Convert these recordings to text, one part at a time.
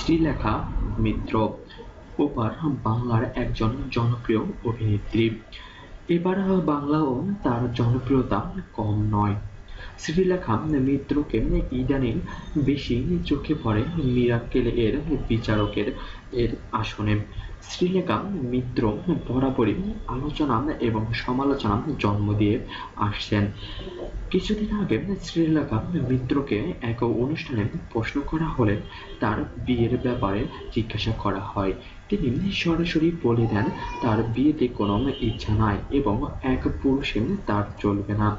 শ্রীলেখা মিত্র ওপার বাংলার একজন জনপ্রিয় অভিনেত্রী। এবার বাংলাও তার জনপ্রিয়তা কম নয়। শ্রীলেখা মিত্রকে ইদানিং বেশি চোখে পড়ে মিরাক্কেল এর বিচারকের আসনে। শ্রীলেখা মিত্র বরাবরই আলোচনা এবং সমালোচনা জন্ম দিয়ে আসছেন। কিছুদিন আগে শ্রীলেখা মিত্রকে এক অনুষ্ঠানে প্রশ্ন করা হলে তার বিয়ের ব্যাপারে জিজ্ঞাসা করা হয়। তিনি সরাসরি বলে দেন তার বিয়েতে কোনো ইচ্ছা নাই এবং এক পুরুষে তার চলবে না।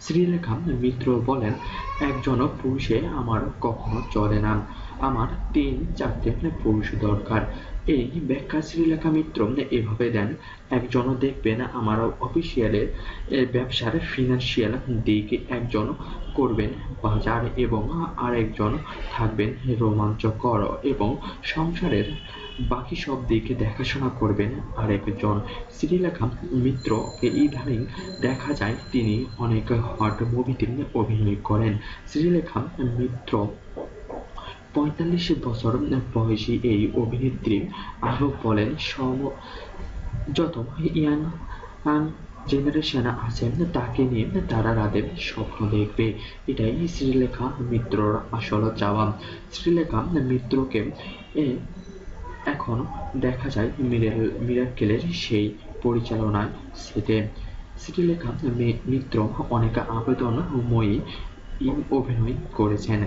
শ্রীলেখা মিত্র বলেন, একজন পুরুষে আমার কখনো চলে না, আমার ৩-৪টে পুরুষ দরকার। এই ব্যাখ্যা শ্রীলেখা মিত্র এভাবে দেন, একজন দেখবেন আমার অফিসিয়ালের ব্যবসার ফিনান্সিয়াল দিক, একজন করবেন বাজার এবং আরেকজন থাকবেন রোমাঞ্চকর এবং সংসারের বাকি সব দিক দেখাশোনা করবেন আরেকজন। শ্রীলেখা মিত্রকে ইদানিং দেখা যায় তিনি অনেক হট মুভিতে অভিনয় করেন। শ্রীলেখা মিত্র ৪৫ বছর বয়সী এই অভিনেত্রী আরও বলেন, যত ইয়াং জেনারেশন আছে তাকে নিয়ে তারা রাতে স্বপ্ন দেখবে, এটাই শ্রীলেখা মিত্রর আসল চাওয়া। শ্রীলেখা মিত্রকে এখন দেখা যায় মিরাক্কেলের সেই পরিচালনার সেটে। শ্রীলেখা মিত্র অনেক আবেদনময়ী অভিনয় করেছেন।